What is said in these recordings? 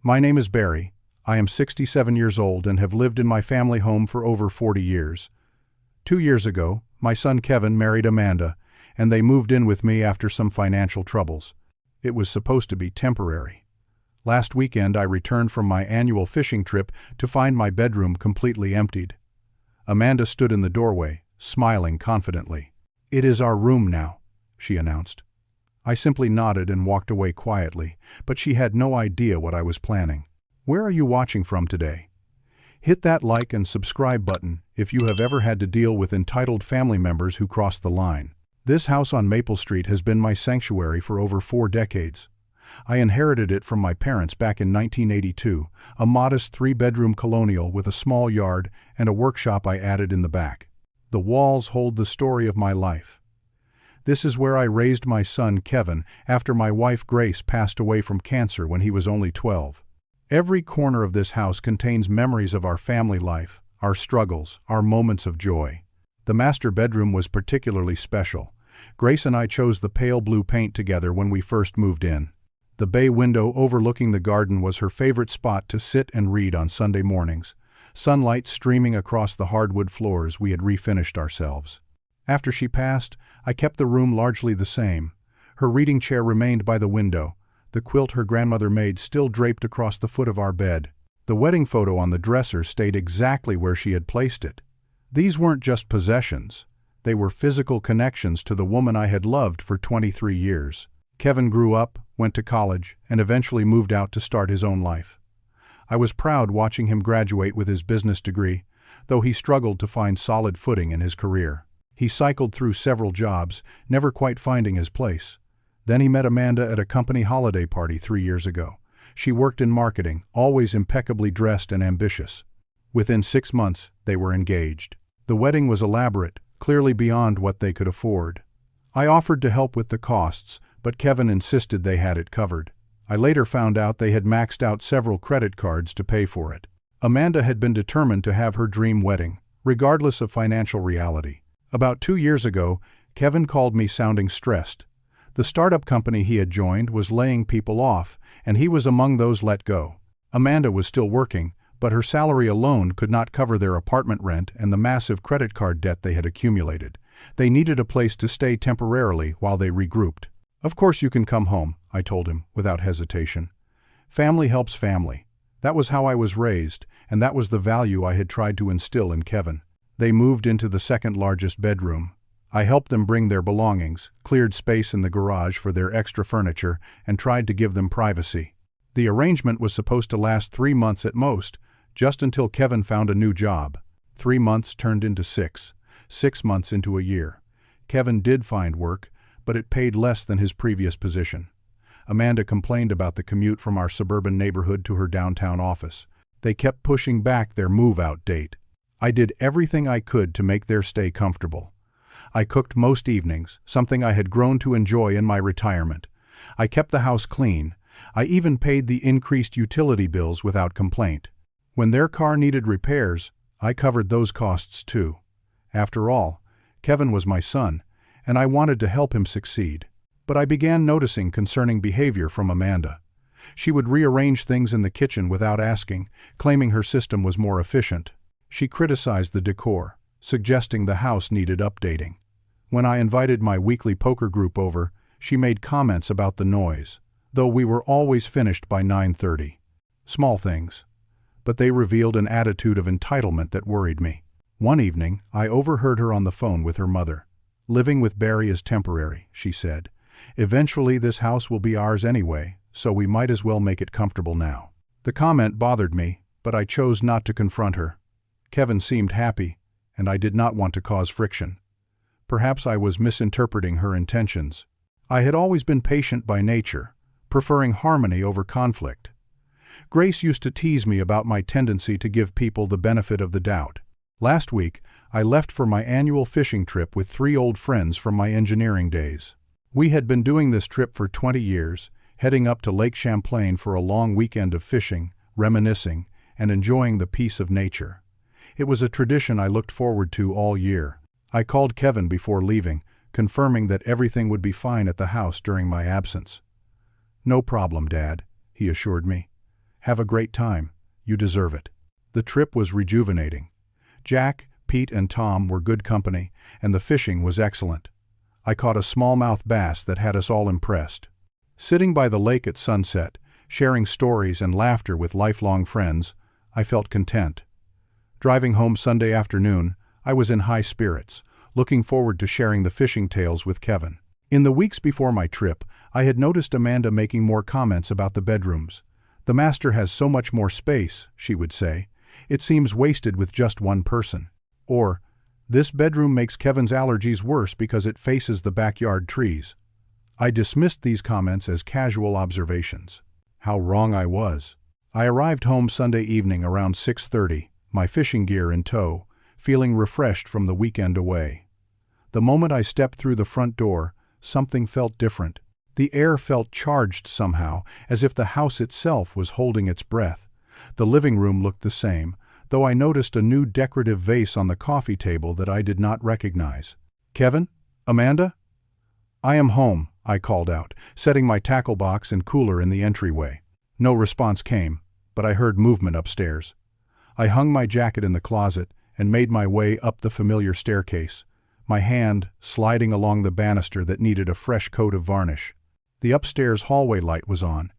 My name is Barry. I am 67 years old and have lived in my family home for over 40 years. 2 years ago, my son Kevin married Amanda, and they moved in with me after some financial troubles. It was supposed to be temporary. Last weekend I returned from my annual fishing trip to find my bedroom completely emptied. Amanda stood in the doorway, smiling confidently. "It is our room now," she announced. I simply nodded and walked away quietly, but she had no idea what I was planning. Where are you watching from today? Hit that like and subscribe button if you have ever had to deal with entitled family members who cross the line. This house on Maple Street has been my sanctuary for over 4 decades. I inherited it from my parents back in 1982, a modest 3-bedroom colonial with a small yard and a workshop I added in the back. The walls hold the story of my life. This is where I raised my son Kevin after my wife Grace passed away from cancer when he was only 12. Every corner of this house contains memories of our family life, our struggles, our moments of joy. The master bedroom was particularly special. Grace and I chose the pale blue paint together when we first moved in. The bay window overlooking the garden was her favorite spot to sit and read on Sunday mornings, sunlight streaming across the hardwood floors we had refinished ourselves. After she passed, I kept the room largely the same. Her reading chair remained by the window, the quilt her grandmother made still draped across the foot of our bed. The wedding photo on the dresser stayed exactly where she had placed it. These weren't just possessions. They were physical connections to the woman I had loved for 23 years. Kevin grew up, went to college, and eventually moved out to start his own life. I was proud watching him graduate with his business degree, though he struggled to find solid footing in his career. He cycled through several jobs, never quite finding his place. Then he met Amanda at a company holiday party 3 years ago. She worked in marketing, always impeccably dressed and ambitious. Within 6 months, they were engaged. The wedding was elaborate, clearly beyond what they could afford. I offered to help with the costs, but Kevin insisted they had it covered. I later found out they had maxed out several credit cards to pay for it. Amanda had been determined to have her dream wedding, regardless of financial reality. About 2 years ago, Kevin called me sounding stressed. The startup company he had joined was laying people off, and he was among those let go. Amanda was still working, but her salary alone could not cover their apartment rent and the massive credit card debt they had accumulated. They needed a place to stay temporarily while they regrouped. "Of course you can come home," I told him, without hesitation. Family helps family. That was how I was raised, and that was the value I had tried to instill in Kevin. They moved into the second largest bedroom. I helped them bring their belongings, cleared space in the garage for their extra furniture, and tried to give them privacy. The arrangement was supposed to last 3 months at most, just until Kevin found a new job. 3 months turned into 6, 6 months into a year. Kevin did find work, but it paid less than his previous position. Amanda complained about the commute from our suburban neighborhood to her downtown office. They kept pushing back their move-out date. I did everything I could to make their stay comfortable. I cooked most evenings, something I had grown to enjoy in my retirement. I kept the house clean. I even paid the increased utility bills without complaint. When their car needed repairs, I covered those costs too. After all, Kevin was my son, and I wanted to help him succeed. But I began noticing concerning behavior from Amanda. She would rearrange things in the kitchen without asking, claiming her system was more efficient. She criticized the decor, suggesting the house needed updating. When I invited my weekly poker group over, she made comments about the noise, though we were always finished by 9:30. Small things, but they revealed an attitude of entitlement that worried me. One evening, I overheard her on the phone with her mother. "Living with Barry is temporary," she said. "Eventually this house will be ours anyway, so we might as well make it comfortable now." The comment bothered me, but I chose not to confront her. Kevin seemed happy, and I did not want to cause friction. Perhaps I was misinterpreting her intentions. I had always been patient by nature, preferring harmony over conflict. Grace used to tease me about my tendency to give people the benefit of the doubt. Last week, I left for my annual fishing trip with 3 old friends from my engineering days. We had been doing this trip for 20 years, heading up to Lake Champlain for a long weekend of fishing, reminiscing, and enjoying the peace of nature. It was a tradition I looked forward to all year. I called Kevin before leaving, confirming that everything would be fine at the house during my absence. "No problem, Dad," he assured me. Have a great time. You deserve it." The trip was rejuvenating. Jack, Pete, and Tom were good company, and the fishing was excellent. I caught a smallmouth bass that had us all impressed. Sitting by the lake at sunset, sharing stories and laughter with lifelong friends, I felt content. Driving home Sunday afternoon, I was in high spirits, looking forward to sharing the fishing tales with Kevin. In the weeks before my trip, I had noticed Amanda making more comments about the bedrooms. "The master has so much more space," she would say. "It seems wasted with just one person." Or, "This bedroom makes Kevin's allergies worse because it faces the backyard trees." I dismissed these comments as casual observations. How wrong I was. I arrived home Sunday evening around 6:30, my fishing gear in tow, feeling refreshed from the weekend away. The moment I stepped through the front door, something felt different. The air felt charged somehow, as if the house itself was holding its breath. The living room looked the same, though I noticed a new decorative vase on the coffee table that I did not recognize. "Kevin? Amanda?" "I am home," I called out, setting my tackle box and cooler in the entryway. No response came, but I heard movement upstairs. I hung my jacket in the closet and made my way up the familiar staircase, my hand sliding along the banister that needed a fresh coat of varnish. The upstairs hallway light was on,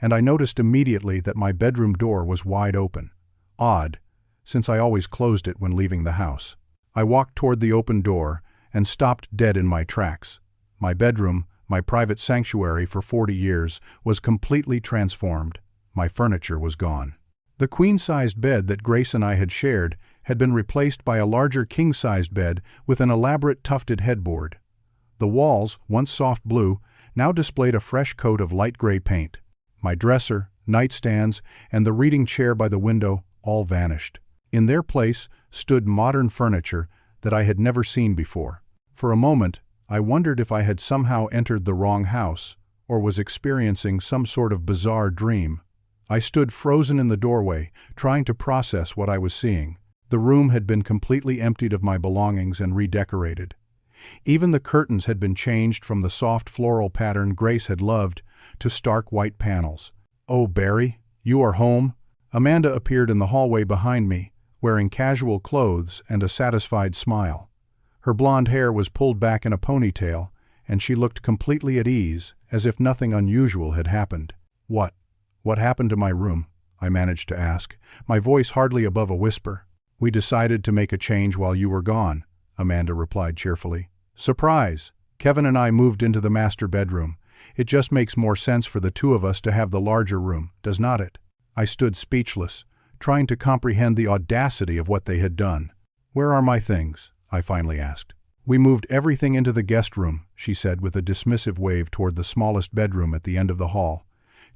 and I noticed immediately that my bedroom door was wide open. Odd, since I always closed it when leaving the house. I walked toward the open door and stopped dead in my tracks. My bedroom, my private sanctuary for 40 years, was completely transformed. My furniture was gone. The queen-sized bed that Grace and I had shared had been replaced by a larger king-sized bed with an elaborate tufted headboard. The walls, once soft blue, now displayed a fresh coat of light gray paint. My dresser, nightstands, and the reading chair by the window all vanished. In their place stood modern furniture that I had never seen before. For a moment, I wondered if I had somehow entered the wrong house, or was experiencing some sort of bizarre dream. I stood frozen in the doorway, trying to process what I was seeing. The room had been completely emptied of my belongings and redecorated. Even the curtains had been changed from the soft floral pattern Grace had loved to stark white panels. "Oh, Barry, you are home?" Amanda appeared in the hallway behind me, wearing casual clothes and a satisfied smile. Her blonde hair was pulled back in a ponytail, and she looked completely at ease, as if nothing unusual had happened. What happened to my room?" I managed to ask, my voice hardly above a whisper. "We decided to make a change while you were gone," Amanda replied cheerfully. "Surprise! Kevin and I moved into the master bedroom. It just makes more sense for the two of us to have the larger room, does not it?" I stood speechless, trying to comprehend the audacity of what they had done. "Where are my things?" I finally asked. "We moved everything into the guest room," she said with a dismissive wave toward the smallest bedroom at the end of the hall.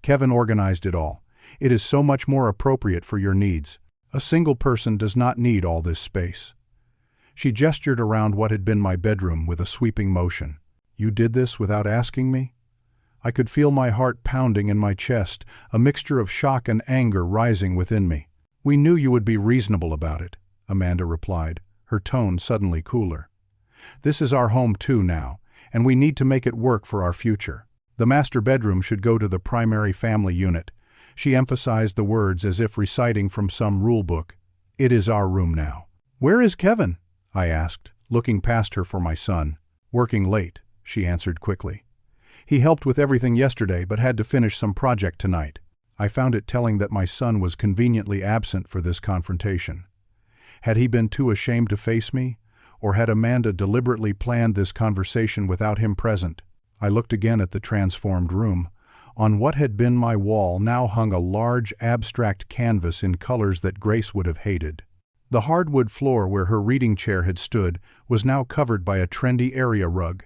"Kevin organized it all. It is so much more appropriate for your needs. A single person does not need all this space." She gestured around what had been my bedroom with a sweeping motion. "You did this without asking me?" I could feel my heart pounding in my chest, a mixture of shock and anger rising within me. "We knew you would be reasonable about it," Amanda replied, her tone suddenly cooler. "This is our home too now, and we need to make it work for our future. The master bedroom should go to the primary family unit." She emphasized the words as if reciting from some rule book. "It is our room now." "Where is Kevin?" I asked, looking past her for my son. "Working late," she answered quickly. "He helped with everything yesterday but had to finish some project tonight." I found it telling that my son was conveniently absent for this confrontation. Had he been too ashamed to face me, or had Amanda deliberately planned this conversation without him present? I looked again at the transformed room. On what had been my wall now hung a large, abstract canvas in colors that Grace would have hated. The hardwood floor where her reading chair had stood was now covered by a trendy area rug.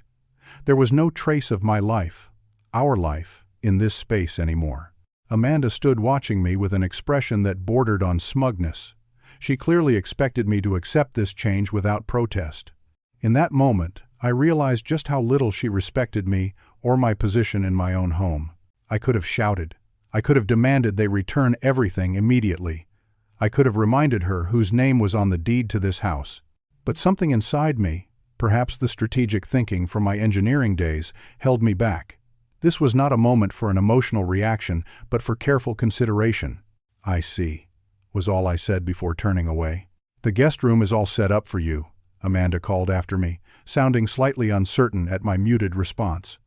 There was no trace of my life, our life, in this space anymore. Amanda stood watching me with an expression that bordered on smugness. She clearly expected me to accept this change without protest. In that moment, I realized just how little she respected me or my position in my own home. I could have shouted. I could have demanded they return everything immediately. I could have reminded her whose name was on the deed to this house. But something inside me, perhaps the strategic thinking from my engineering days, held me back. This was not a moment for an emotional reaction, but for careful consideration. "I see," was all I said before turning away. "The guest room is all set up for you," Amanda called after me, sounding slightly uncertain at my muted response.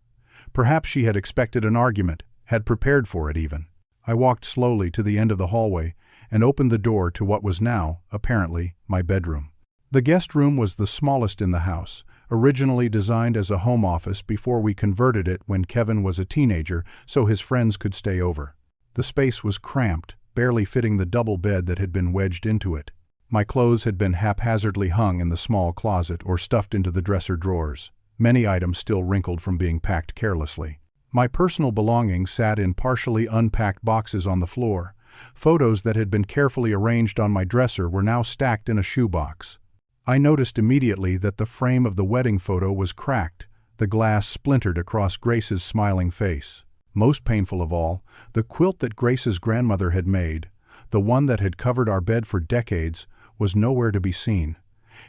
Perhaps she had expected an argument, had prepared for it even. I walked slowly to the end of the hallway and opened the door to what was now, apparently, my bedroom. The guest room was the smallest in the house, originally designed as a home office before we converted it when Kevin was a teenager so his friends could stay over. The space was cramped, barely fitting the double bed that had been wedged into it. My clothes had been haphazardly hung in the small closet or stuffed into the dresser drawers, many items still wrinkled from being packed carelessly. My personal belongings sat in partially unpacked boxes on the floor. Photos that had been carefully arranged on my dresser were now stacked in a shoebox. I noticed immediately that the frame of the wedding photo was cracked, the glass splintered across Grace's smiling face. Most painful of all, the quilt that Grace's grandmother had made, the one that had covered our bed for decades, was nowhere to be seen.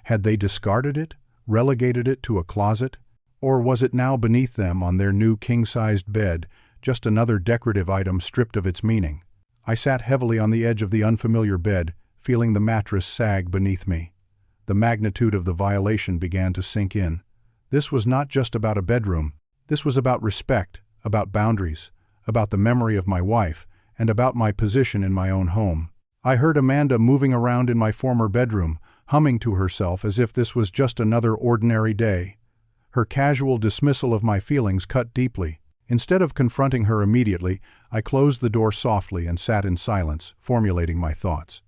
Had they discarded it, relegated it to a closet? Or was it now beneath them on their new king-sized bed, just another decorative item stripped of its meaning? I sat heavily on the edge of the unfamiliar bed, feeling the mattress sag beneath me. The magnitude of the violation began to sink in. This was not just about a bedroom. This was about respect, about boundaries, about the memory of my wife, and about my position in my own home. I heard Amanda moving around in my former bedroom, humming to herself as if this was just another ordinary day. Her casual dismissal of my feelings cut deeply. Instead of confronting her immediately, I closed the door softly and sat in silence, formulating my thoughts.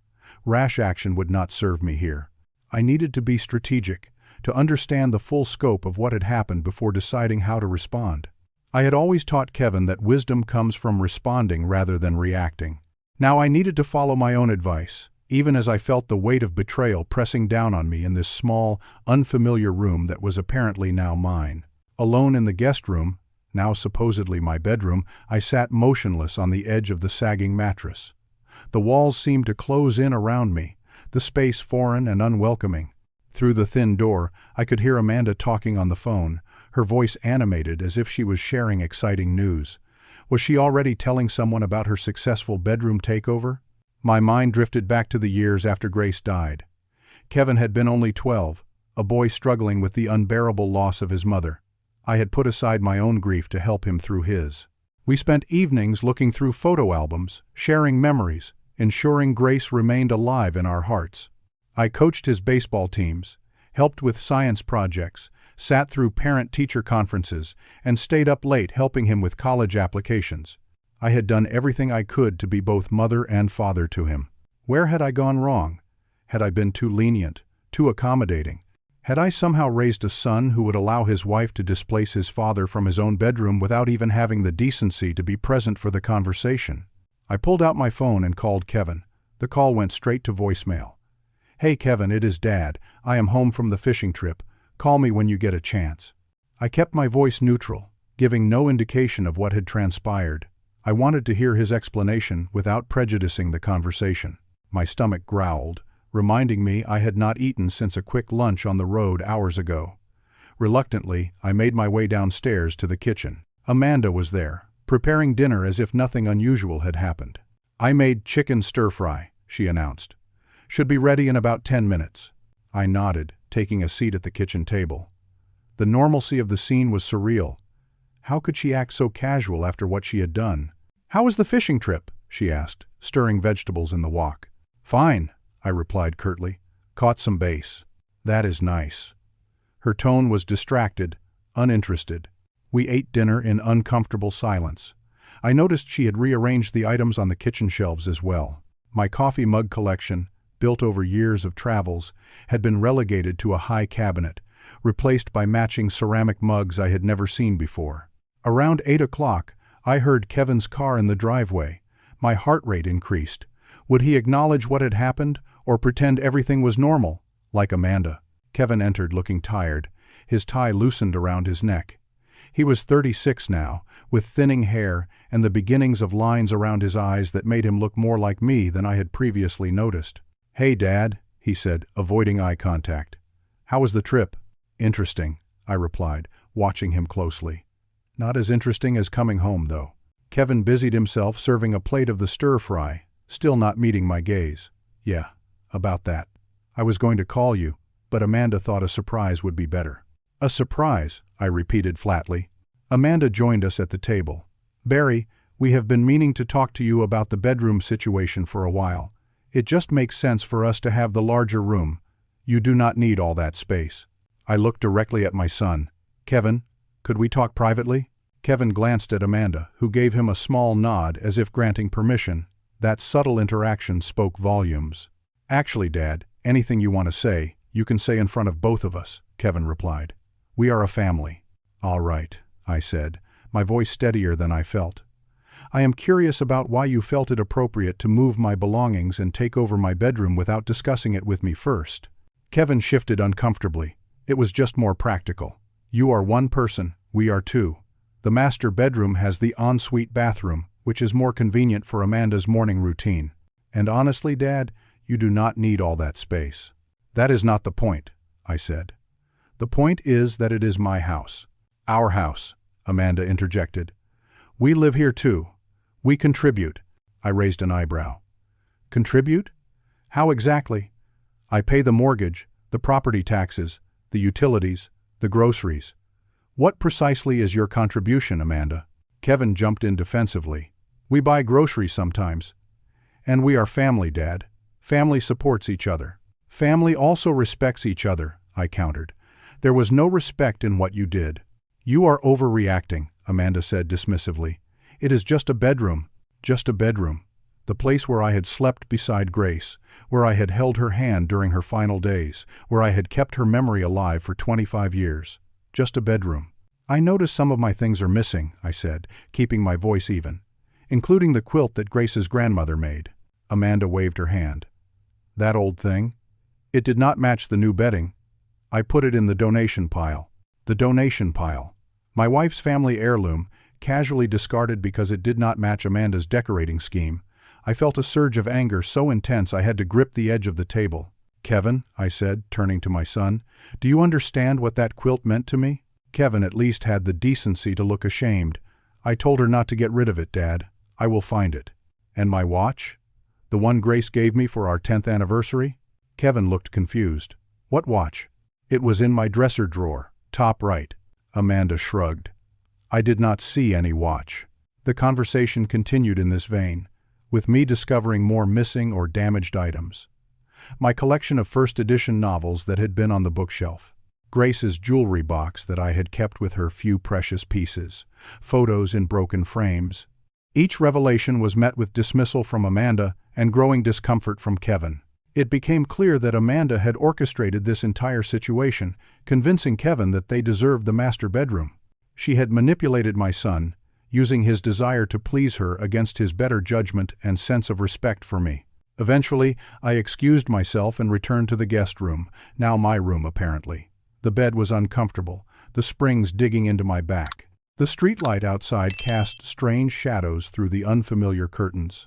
Rash action would not serve me here. I needed to be strategic, to understand the full scope of what had happened before deciding how to respond. I had always taught Kevin that wisdom comes from responding rather than reacting. Now I needed to follow my own advice, even as I felt the weight of betrayal pressing down on me in this small, unfamiliar room that was apparently now mine. Alone in the guest room, now supposedly my bedroom, I sat motionless on the edge of the sagging mattress. The walls seemed to close in around me, the space foreign and unwelcoming. Through the thin door, I could hear Amanda talking on the phone, her voice animated as if she was sharing exciting news. Was she already telling someone about her successful bedroom takeover? My mind drifted back to the years after Grace died. Kevin had been only 12, a boy struggling with the unbearable loss of his mother. I had put aside my own grief to help him through his. We spent evenings looking through photo albums, sharing memories, ensuring Grace remained alive in our hearts. I coached his baseball teams, helped with science projects, sat through parent-teacher conferences, and stayed up late helping him with college applications. I had done everything I could to be both mother and father to him. Where had I gone wrong? Had I been too lenient, too accommodating? Had I somehow raised a son who would allow his wife to displace his father from his own bedroom without even having the decency to be present for the conversation? I pulled out my phone and called Kevin. The call went straight to voicemail. "Hey Kevin, it is Dad. I am home from the fishing trip. Call me when you get a chance." I kept my voice neutral, giving no indication of what had transpired. I wanted to hear his explanation without prejudicing the conversation. My stomach growled, reminding me I had not eaten since a quick lunch on the road hours ago. Reluctantly, I made my way downstairs to the kitchen. Amanda was there, preparing dinner as if nothing unusual had happened. "I made chicken stir-fry," she announced. "Should be ready in about 10 minutes. I nodded, taking a seat at the kitchen table. The normalcy of the scene was surreal. How could she act so casual after what she had done? "How was the fishing trip?" she asked, stirring vegetables in the wok. "Fine," I replied curtly. "Caught some bass." "That is nice." Her tone was distracted, uninterested. We ate dinner in uncomfortable silence. I noticed she had rearranged the items on the kitchen shelves as well. My coffee mug collection, built over years of travels, had been relegated to a high cabinet, replaced by matching ceramic mugs I had never seen before. Around 8 o'clock, I heard Kevin's car in the driveway. My heart rate increased. Would he acknowledge what had happened, or pretend everything was normal, like Amanda? Kevin entered looking tired, his tie loosened around his neck. He was 36 now, with thinning hair and the beginnings of lines around his eyes that made him look more like me than I had previously noticed. "Hey, Dad," he said, avoiding eye contact. "How was the trip?" "Interesting," I replied, watching him closely. Not as interesting as coming home, though. Kevin busied himself serving a plate of the stir-fry, still not meeting my gaze. Yeah, about that. I was going to call you, but Amanda thought a surprise would be better. A surprise, I repeated flatly. Amanda joined us at the table. Barry, we have been meaning to talk to you about the bedroom situation for a while. It just makes sense for us to have the larger room. You do not need all that space. I looked directly at my son. Kevin, could we talk privately? Kevin glanced at Amanda, who gave him a small nod as if granting permission. That subtle interaction spoke volumes. Actually, Dad, anything you want to say, you can say in front of both of us, Kevin replied. We are a family. All right, I said, my voice steadier than I felt. I am curious about why you felt it appropriate to move my belongings and take over my bedroom without discussing it with me first. Kevin shifted uncomfortably. It was just more practical. You are one person, we are two. The master bedroom has the ensuite bathroom, which is more convenient for Amanda's morning routine. And honestly, Dad, you do not need all that space. That is not the point, I said. The point is that it is my house. Our house, Amanda interjected. We live here too. We contribute. I raised an eyebrow. Contribute? How exactly? I pay the mortgage, the property taxes, the utilities, the groceries. What precisely is your contribution, Amanda? Kevin jumped in defensively. We buy groceries sometimes. And we are family, Dad. Family supports each other. Family also respects each other, I countered. There was no respect in what you did. You are overreacting, Amanda said dismissively. It is just a bedroom. Just a bedroom. The place where I had slept beside Grace, where I had held her hand during her final days, where I had kept her memory alive for 25 years. Just a bedroom. I notice some of my things are missing, I said, keeping my voice even, including the quilt that Grace's grandmother made. Amanda waved her hand. That old thing? It did not match the new bedding. I put it in the donation pile. The donation pile. My wife's family heirloom, casually discarded because it did not match Amanda's decorating scheme. I felt a surge of anger so intense I had to grip the edge of the table. Kevin, I said, turning to my son, do you understand what that quilt meant to me? Kevin at least had the decency to look ashamed. I told her not to get rid of it, Dad. I will find it. And my watch? The one Grace gave me for our 10th anniversary? Kevin looked confused. What watch? It was in my dresser drawer, top right. Amanda shrugged. I did not see any watch. The conversation continued in this vein, with me discovering more missing or damaged items. My collection of first edition novels that had been on the bookshelf. Grace's jewelry box that I had kept with her few precious pieces. Photos in broken frames. Each revelation was met with dismissal from Amanda and growing discomfort from Kevin. It became clear that Amanda had orchestrated this entire situation, convincing Kevin that they deserved the master bedroom. She had manipulated my son, using his desire to please her against his better judgment and sense of respect for me. Eventually, I excused myself and returned to the guest room, now my room apparently. The bed was uncomfortable, the springs digging into my back. The streetlight outside cast strange shadows through the unfamiliar curtains.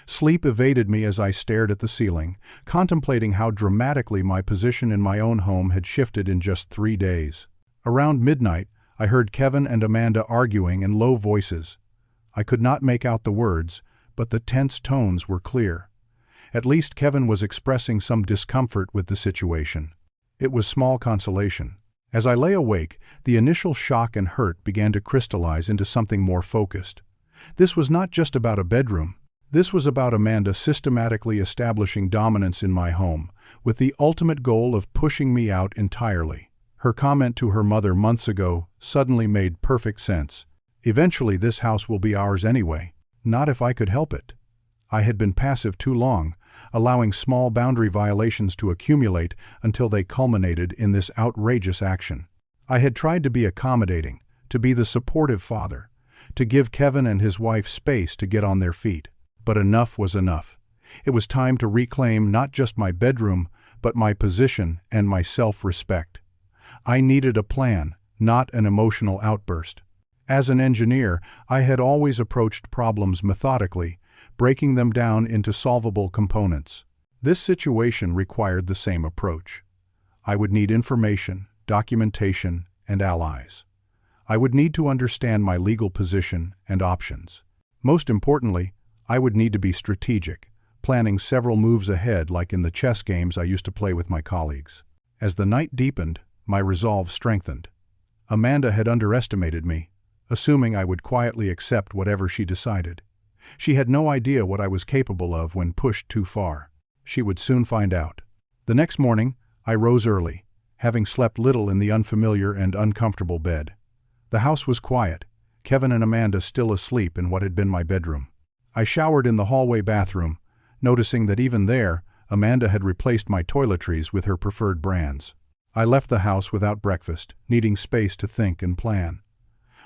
Sleep evaded me as I stared at the ceiling, contemplating how dramatically my position in my own home had shifted in just 3 days. Around midnight, I heard Kevin and Amanda arguing in low voices. I could not make out the words, but the tense tones were clear. At least Kevin was expressing some discomfort with the situation. It was small consolation. As I lay awake, the initial shock and hurt began to crystallize into something more focused. This was not just about a bedroom. This was about Amanda systematically establishing dominance in my home, with the ultimate goal of pushing me out entirely. Her comment to her mother months ago suddenly made perfect sense. Eventually this house will be ours anyway, not if I could help it. I had been passive too long, allowing small boundary violations to accumulate until they culminated in this outrageous action. I had tried to be accommodating, to be the supportive father, to give Kevin and his wife space to get on their feet. But enough was enough. It was time to reclaim not just my bedroom, but my position and my self-respect. I needed a plan, not an emotional outburst. As an engineer, I had always approached problems methodically, breaking them down into solvable components. This situation required the same approach. I would need information, documentation, and allies. I would need to understand my legal position and options. Most importantly, I would need to be strategic. planning several moves ahead like in the chess games I used to play with my colleagues. As the night deepened, my resolve strengthened. Amanda had underestimated me, assuming I would quietly accept whatever she decided. She had no idea what I was capable of when pushed too far. She would soon find out. The next morning, I rose early, having slept little in the unfamiliar and uncomfortable bed. The house was quiet, Kevin and Amanda still asleep in what had been my bedroom. I showered in the hallway bathroom, noticing that even there, Amanda had replaced my toiletries with her preferred brands. I left the house without breakfast, needing space to think and plan.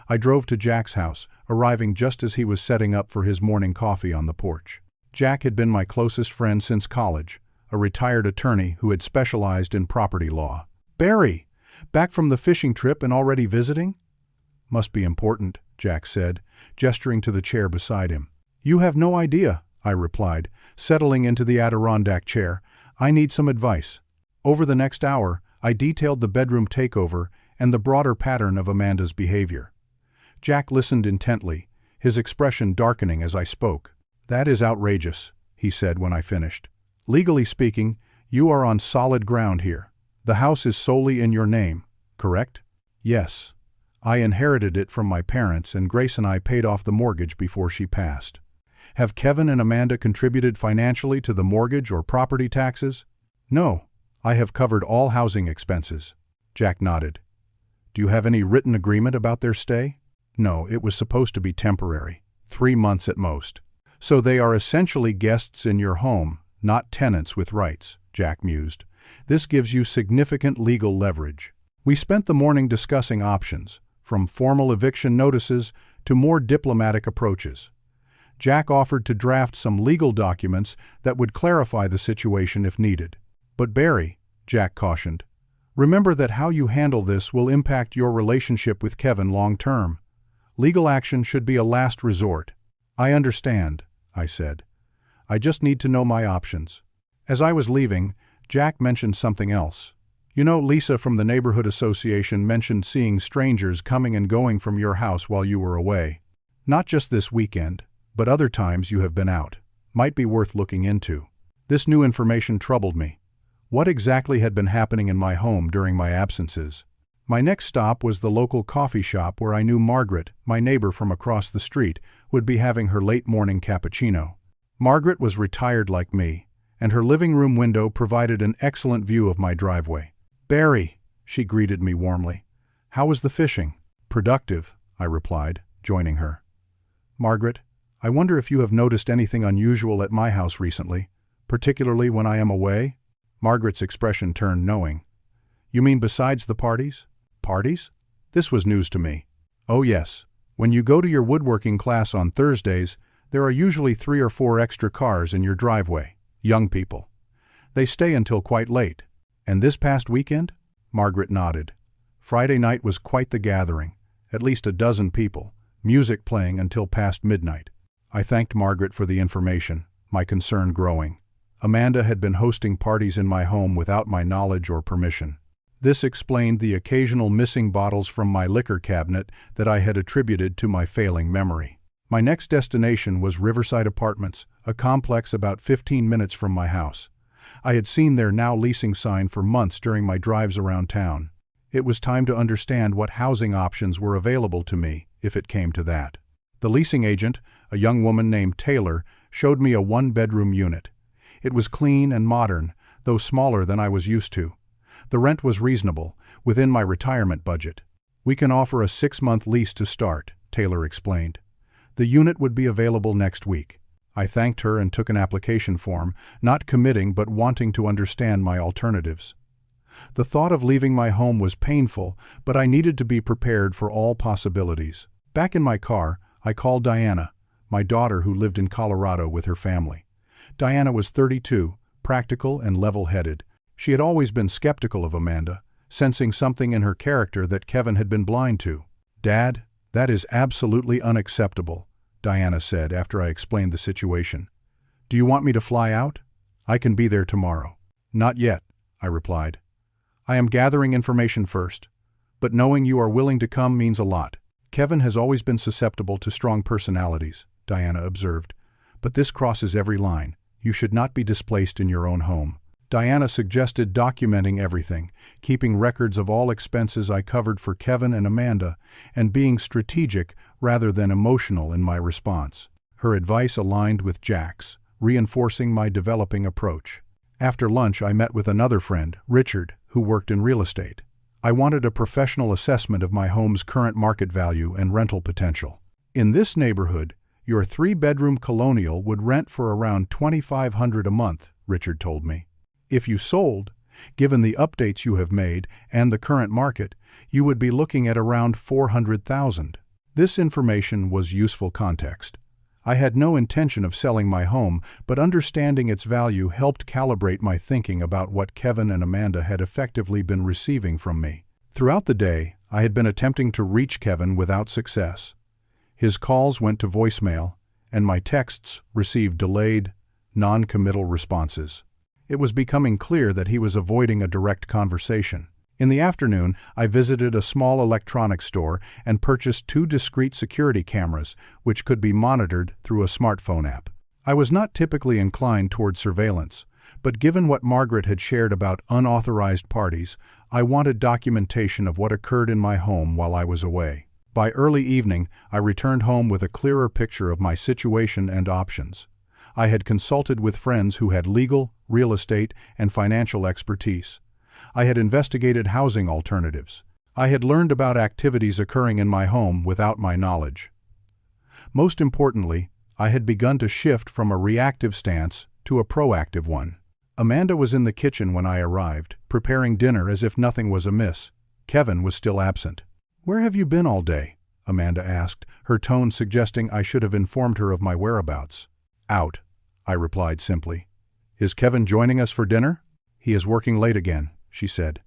I drove to Jack's house, arriving just as he was setting up for his morning coffee on the porch. Jack had been my closest friend since college, a retired attorney who had specialized in property law. "Barry, back from the fishing trip and already visiting?" "Must be important," Jack said, gesturing to the chair beside him. "You have no idea," I replied, settling into the Adirondack chair. "I need some advice." Over the next hour, I detailed the bedroom takeover and the broader pattern of Amanda's behavior. Jack listened intently, his expression darkening as I spoke. "That is outrageous," he said when I finished. "Legally speaking, you are on solid ground here. The house is solely in your name, correct?" "Yes. I inherited it from my parents and Grace and I paid off the mortgage before she passed." "Have Kevin and Amanda contributed financially to the mortgage or property taxes?" "No. I have covered all housing expenses." Jack nodded. "Do you have any written agreement about their stay?" "No, it was supposed to be temporary, 3 months at most." "So they are essentially guests in your home, not tenants with rights," Jack mused. "This gives you significant legal leverage." We spent the morning discussing options, from formal eviction notices to more diplomatic approaches. Jack offered to draft some legal documents that would clarify the situation if needed. "But Barry," Jack cautioned, "remember that how you handle this will impact your relationship with Kevin long term. Legal action should be a last resort." "I understand," I said. "I just need to know my options." As I was leaving, Jack mentioned something else. "You know, Lisa from the neighborhood association mentioned seeing strangers coming and going from your house while you were away. Not just this weekend, but other times you have been out. Might be worth looking into." This new information troubled me. What exactly had been happening in my home during my absences? My next stop was the local coffee shop where I knew Margaret, my neighbor from across the street, would be having her late morning cappuccino. Margaret was retired like me, and her living room window provided an excellent view of my driveway. "Barry," she greeted me warmly. "How was the fishing?" "Productive," I replied, joining her. "Margaret, I wonder if you have noticed anything unusual at my house recently, particularly when I am away?" Margaret's expression turned knowing. "You mean besides the parties?" "Parties?" This was news to me. "Oh yes. When you go to your woodworking class on Thursdays, there are usually 3 or 4 extra cars in your driveway. Young people. They stay until quite late." "And this past weekend?" Margaret nodded. "Friday night was quite the gathering. At least a dozen people, music playing until past midnight." I thanked Margaret for the information, my concern growing. Amanda had been hosting parties in my home without my knowledge or permission. This explained the occasional missing bottles from my liquor cabinet that I had attributed to my failing memory. My next destination was Riverside Apartments, a complex about 15 minutes from my house. I had seen their now leasing sign for months during my drives around town. It was time to understand what housing options were available to me, if it came to that. The leasing agent, a young woman named Taylor, showed me a 1-bedroom unit. It was clean and modern, though smaller than I was used to. The rent was reasonable, within my retirement budget. "We can offer a 6-month lease to start," Taylor explained. "The unit would be available next week." I thanked her and took an application form, not committing but wanting to understand my alternatives. The thought of leaving my home was painful, but I needed to be prepared for all possibilities. Back in my car, I called Diana, my daughter who lived in Colorado with her family. Diana was 32, practical and level-headed. She had always been skeptical of Amanda, sensing something in her character that Kevin had been blind to. "Dad, that is absolutely unacceptable," Diana said after I explained the situation. "Do you want me to fly out? I can be there tomorrow." "Not yet," I replied. "I am gathering information first. But knowing you are willing to come means a lot." "Kevin has always been susceptible to strong personalities," Diana observed. "But this crosses every line. You should not be displaced in your own home. Diana suggested documenting everything, keeping records of all expenses I covered for Kevin and Amanda, and being strategic rather than emotional in my response. Her advice aligned with Jack's, reinforcing my developing approach. After lunch, I met with another friend, Richard, who worked in real estate. I wanted a professional assessment of my home's current market value and rental potential. In this neighborhood, your 3-bedroom colonial would rent for around $2,500 a month, Richard told me. If you sold, given the updates you have made and the current market, you would be looking at around $400,000. This information was useful context. I had no intention of selling my home, but understanding its value helped calibrate my thinking about what Kevin and Amanda had effectively been receiving from me. Throughout the day, I had been attempting to reach Kevin without success. His calls went to voicemail, and my texts received delayed, non-committal responses. It was becoming clear that he was avoiding a direct conversation. In the afternoon, I visited a small electronics store and purchased 2 discrete security cameras, which could be monitored through a smartphone app. I was not typically inclined toward surveillance, but given what Margaret had shared about unauthorized parties, I wanted documentation of what occurred in my home while I was away. By early evening, I returned home with a clearer picture of my situation and options. I had consulted with friends who had legal, real estate, and financial expertise. I had investigated housing alternatives. I had learned about activities occurring in my home without my knowledge. Most importantly, I had begun to shift from a reactive stance to a proactive one. Amanda was in the kitchen when I arrived, preparing dinner as if nothing was amiss. Kevin was still absent. "Where have you been all day?" Amanda asked, her tone suggesting I should have informed her of my whereabouts. "Out," I replied simply. "Is Kevin joining us for dinner?" "He is working late again," she said.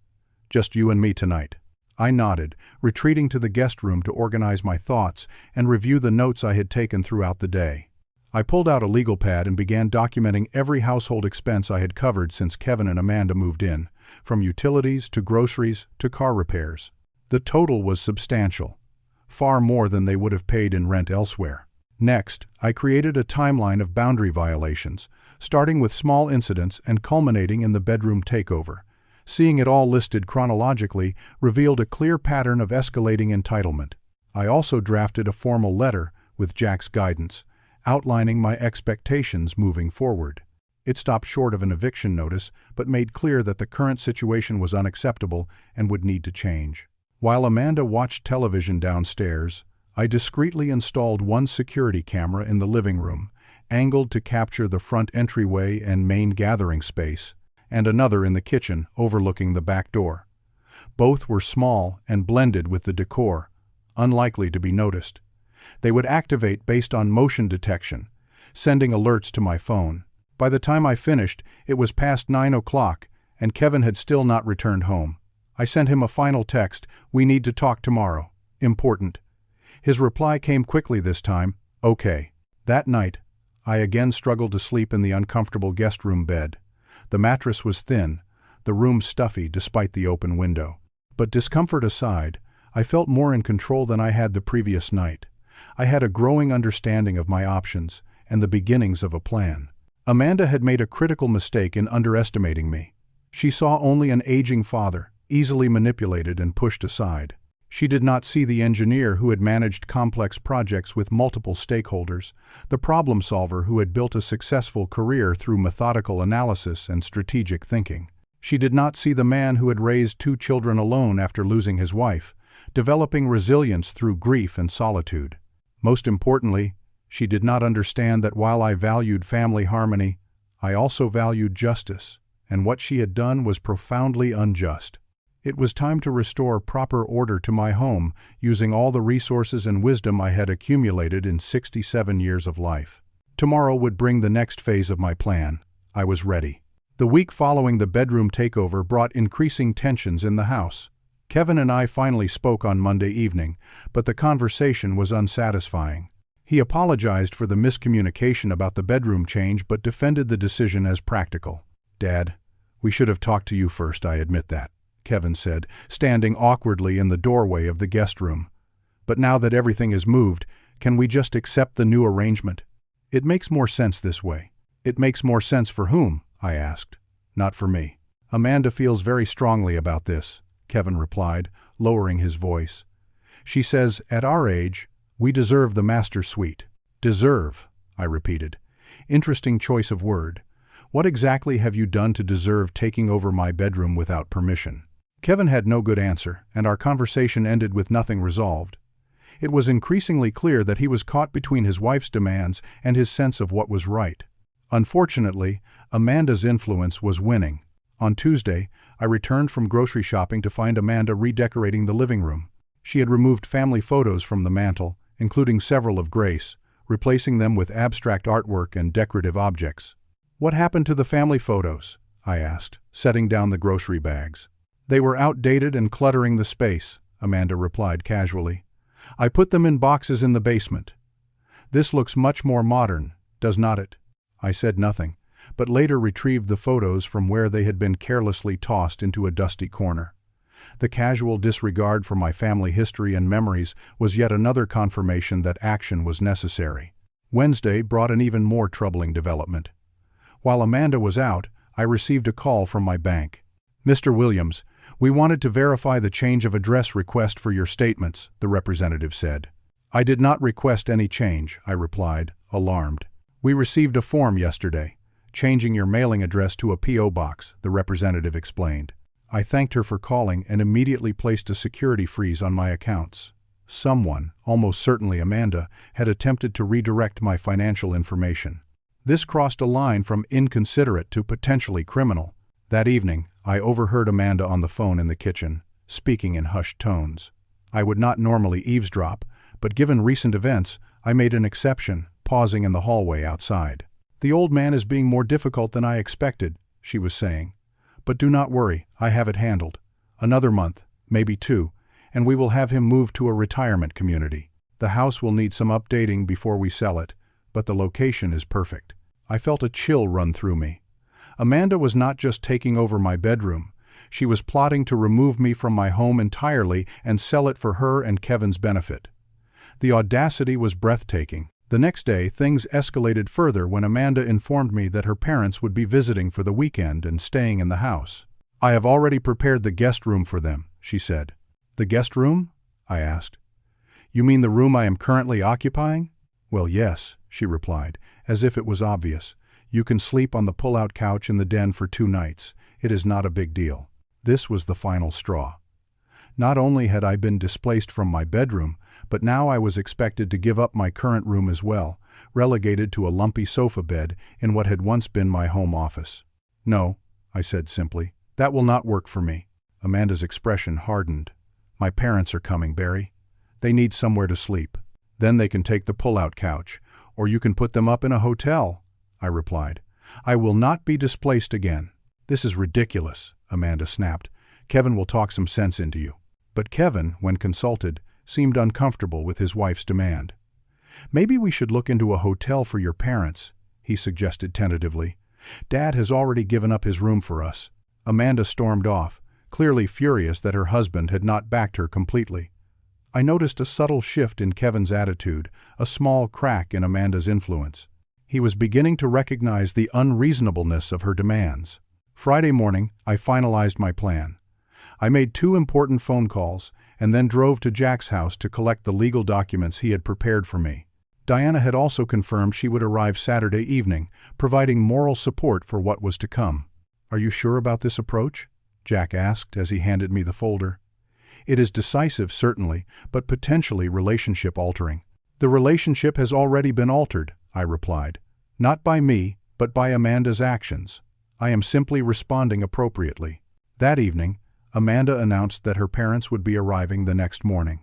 "Just you and me tonight." I nodded, retreating to the guest room to organize my thoughts and review the notes I had taken throughout the day. I pulled out a legal pad and began documenting every household expense I had covered since Kevin and Amanda moved in, from utilities to groceries to car repairs. The total was substantial, far more than they would have paid in rent elsewhere. Next, I created a timeline of boundary violations, starting with small incidents and culminating in the bedroom takeover. Seeing it all listed chronologically revealed a clear pattern of escalating entitlement. I also drafted a formal letter, with Jack's guidance, outlining my expectations moving forward. It stopped short of an eviction notice, but made clear that the current situation was unacceptable and would need to change. While Amanda watched television downstairs, I discreetly installed 1 security camera in the living room, angled to capture the front entryway and main gathering space, and another in the kitchen overlooking the back door. Both were small and blended with the decor, unlikely to be noticed. They would activate based on motion detection, sending alerts to my phone. By the time I finished, it was past 9 o'clock, and Kevin had still not returned home. I sent him a final text, "We need to talk tomorrow. Important." His reply came quickly this time, "Okay." That night, I again struggled to sleep in the uncomfortable guest room bed. The mattress was thin, the room stuffy despite the open window. But discomfort aside, I felt more in control than I had the previous night. I had a growing understanding of my options and the beginnings of a plan. Amanda had made a critical mistake in underestimating me. She saw only an aging father, easily manipulated and pushed aside. She did not see the engineer who had managed complex projects with multiple stakeholders, the problem solver who had built a successful career through methodical analysis and strategic thinking. She did not see the man who had raised 2 children alone after losing his wife, developing resilience through grief and solitude. Most importantly, she did not understand that while I valued family harmony, I also valued justice, and what she had done was profoundly unjust. It was time to restore proper order to my home, using all the resources and wisdom I had accumulated in 67 years of life. Tomorrow would bring the next phase of my plan. I was ready. The week following the bedroom takeover brought increasing tensions in the house. Kevin and I finally spoke on Monday evening, but the conversation was unsatisfying. He apologized for the miscommunication about the bedroom change but defended the decision as practical. "Dad, we should have talked to you first, I admit that," Kevin said, standing awkwardly in the doorway of the guest room. "But now that everything is moved, can we just accept the new arrangement? It makes more sense this way." It makes more sense for whom? I asked. Not for me. Amanda feels very strongly about this, Kevin replied, lowering his voice. She says, at our age, we deserve the master suite. Deserve, I repeated. Interesting choice of word. What exactly have you done to deserve taking over my bedroom without permission? Kevin had no good answer, and our conversation ended with nothing resolved. It was increasingly clear that he was caught between his wife's demands and his sense of what was right. Unfortunately, Amanda's influence was winning. On Tuesday, I returned from grocery shopping to find Amanda redecorating the living room. She had removed family photos from the mantel, including several of Grace, replacing them with abstract artwork and decorative objects. What happened to the family photos? I asked, setting down the grocery bags. They were outdated and cluttering the space, Amanda replied casually. I put them in boxes in the basement. This looks much more modern, does not it? I said nothing, but later retrieved the photos from where they had been carelessly tossed into a dusty corner. The casual disregard for my family history and memories was yet another confirmation that action was necessary. Wednesday brought an even more troubling development. While Amanda was out, I received a call from my bank. Mr. Williams, we wanted to verify the change of address request for your statements, the representative said. I did not request any change, I replied, alarmed. We received a form yesterday, changing your mailing address to a P.O. box, the representative explained. I thanked her for calling and immediately placed a security freeze on my accounts. Someone, almost certainly Amanda, had attempted to redirect my financial information. This crossed a line from inconsiderate to potentially criminal. That evening, I overheard Amanda on the phone in the kitchen, speaking in hushed tones. I would not normally eavesdrop, but given recent events, I made an exception, pausing in the hallway outside. The old man is being more difficult than I expected, she was saying. But do not worry, I have it handled. Another month, maybe 2, and we will have him moved to a retirement community. The house will need some updating before we sell it, but the location is perfect. I felt a chill run through me. Amanda was not just taking over my bedroom, she was plotting to remove me from my home entirely and sell it for her and Kevin's benefit. The audacity was breathtaking. The next day, things escalated further when Amanda informed me that her parents would be visiting for the weekend and staying in the house. I have already prepared the guest room for them, she said. The guest room? I asked. You mean the room I am currently occupying? Well, yes, she replied, as if it was obvious. You can sleep on the pull-out couch in the den for 2 nights. It is not a big deal. This was the final straw. Not only had I been displaced from my bedroom, but now I was expected to give up my current room as well, relegated to a lumpy sofa bed in what had once been my home office. No, I said simply, that will not work for me. Amanda's expression hardened. My parents are coming, Barry. They need somewhere to sleep. Then they can take the pull-out couch, or you can put them up in a hotel, I replied. I will not be displaced again. This is ridiculous, Amanda snapped. Kevin will talk some sense into you. But Kevin, when consulted, seemed uncomfortable with his wife's demand. Maybe we should look into a hotel for your parents, he suggested tentatively. Dad has already given up his room for us. Amanda stormed off, clearly furious that her husband had not backed her completely. I noticed a subtle shift in Kevin's attitude, a small crack in Amanda's influence. He was beginning to recognize the unreasonableness of her demands. Friday morning, I finalized my plan. I made 2 important phone calls and then drove to Jack's house to collect the legal documents he had prepared for me. Diana had also confirmed she would arrive Saturday evening, providing moral support for what was to come. Are you sure about this approach? Jack asked as he handed me the folder. It is decisive, certainly, but potentially relationship-altering. The relationship has already been altered, I replied. Not by me, but by Amanda's actions. I am simply responding appropriately. That evening, Amanda announced that her parents would be arriving the next morning.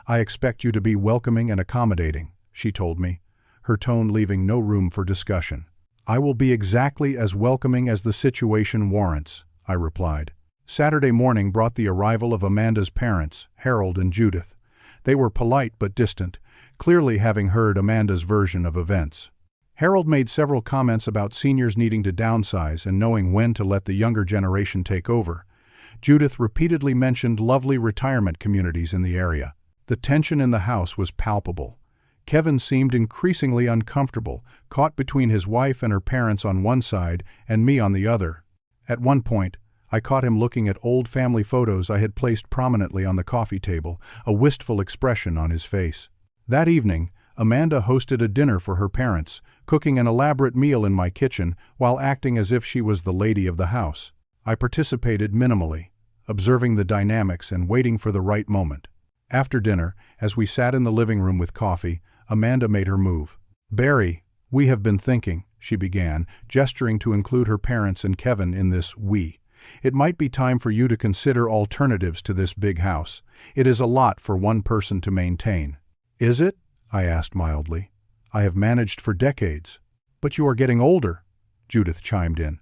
I expect you to be welcoming and accommodating, she told me, her tone leaving no room for discussion. I will be exactly as welcoming as the situation warrants, I replied. Saturday morning brought the arrival of Amanda's parents, Harold and Judith. They were polite but distant, clearly having heard Amanda's version of events. Harold made several comments about seniors needing to downsize and knowing when to let the younger generation take over. Judith repeatedly mentioned lovely retirement communities in the area. The tension in the house was palpable. Kevin seemed increasingly uncomfortable, caught between his wife and her parents on one side and me on the other. At one point, I caught him looking at old family photos I had placed prominently on the coffee table, a wistful expression on his face. That evening, Amanda hosted a dinner for her parents, cooking an elaborate meal in my kitchen while acting as if she was the lady of the house. I participated minimally, observing the dynamics and waiting for the right moment. After dinner, as we sat in the living room with coffee, Amanda made her move. "Barry, we have been thinking," she began, gesturing to include her parents and Kevin in this "we." "It might be time for you to consider alternatives to this big house. It is a lot for one person to maintain." "Is it?" I asked mildly. "I have managed for decades." "But you are getting older," Judith chimed in.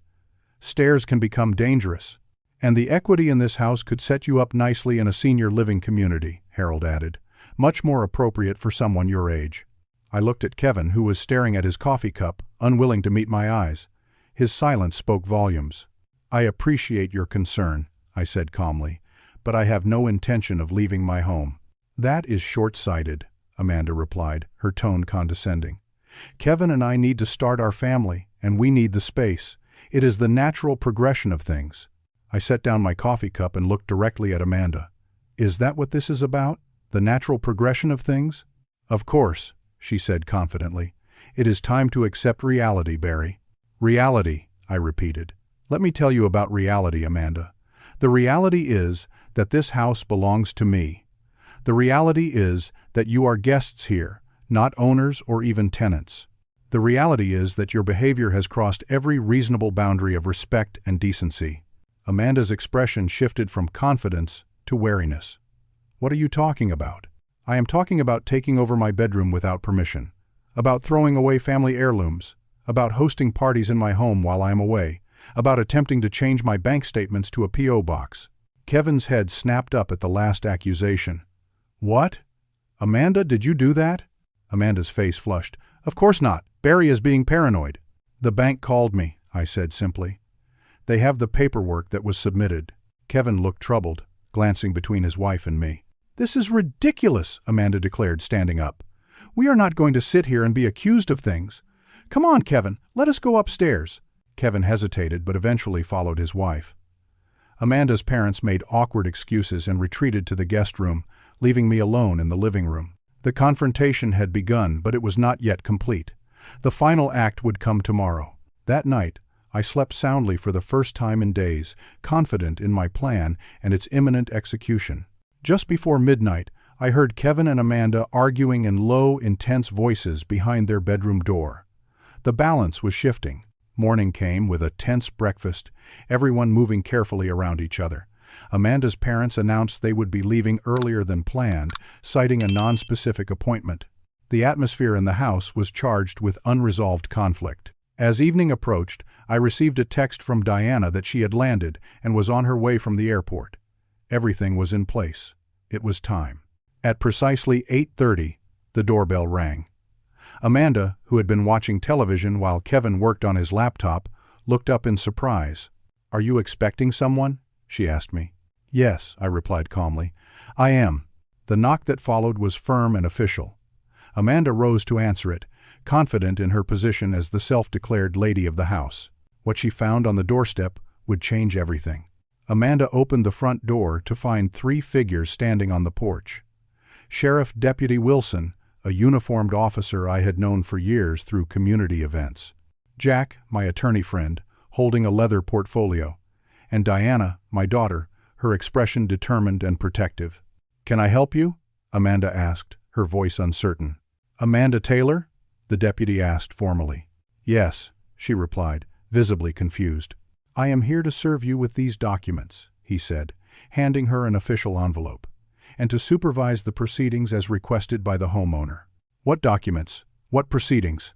"Stairs can become dangerous. And the equity in this house could set you up nicely in a senior living community," Harold added. "Much more appropriate for someone your age." I looked at Kevin, who was staring at his coffee cup, unwilling to meet my eyes. His silence spoke volumes. "I appreciate your concern," I said calmly, "but I have no intention of leaving my home." "That is short-sighted," Amanda replied, her tone condescending. "Kevin and I need to start our family, and we need the space. It is the natural progression of things." I set down my coffee cup and looked directly at Amanda. "Is that what this is about? The natural progression of things?" "Of course," she said confidently. "It is time to accept reality, Barry." "Reality," I repeated. "Let me tell you about reality, Amanda. The reality is that this house belongs to me. The reality is that you are guests here, not owners or even tenants. The reality is that your behavior has crossed every reasonable boundary of respect and decency." Amanda's expression shifted from confidence to wariness. "What are you talking about?" "I am talking about taking over my bedroom without permission, about throwing away family heirlooms, about hosting parties in my home while I am away, about attempting to change my bank statements to a P.O. box." Kevin's head snapped up at the last accusation. "What? Amanda, did you do that?" Amanda's face flushed. "Of course not. Barry is being paranoid." "The bank called me," I said simply. "They have the paperwork that was submitted." Kevin looked troubled, glancing between his wife and me. "This is ridiculous," Amanda declared, standing up. "We are not going to sit here and be accused of things. Come on, Kevin, let us go upstairs." Kevin hesitated but eventually followed his wife. Amanda's parents made awkward excuses and retreated to the guest room, leaving me alone in the living room. The confrontation had begun, but it was not yet complete. The final act would come tomorrow. That night, I slept soundly for the first time in days, confident in my plan and its imminent execution. Just before midnight, I heard Kevin and Amanda arguing in low, intense voices behind their bedroom door. The balance was shifting. Morning came with a tense breakfast, everyone moving carefully around each other. Amanda's parents announced they would be leaving earlier than planned, citing a non-specific appointment. The atmosphere in the house was charged with unresolved conflict. As evening approached, I received a text from Diana that she had landed and was on her way from the airport. Everything was in place. It was time. At precisely 8:30, the doorbell rang. Amanda, who had been watching television while Kevin worked on his laptop, looked up in surprise. "Are you expecting someone?" she asked me. "Yes," I replied calmly. "I am." The knock that followed was firm and official. Amanda rose to answer it, confident in her position as the self-declared lady of the house. What she found on the doorstep would change everything. Amanda opened the front door to find 3 figures standing on the porch. Sheriff Deputy Wilson, a uniformed officer I had known for years through community events. Jack, my attorney friend, holding a leather portfolio. And Diana, my daughter, her expression determined and protective. "Can I help you?" Amanda asked, her voice uncertain. "Amanda Taylor?" the deputy asked formally. "Yes," she replied, visibly confused. "I am here to serve you with these documents," he said, handing her an official envelope, "and to supervise the proceedings as requested by the homeowner." "What documents? What proceedings?"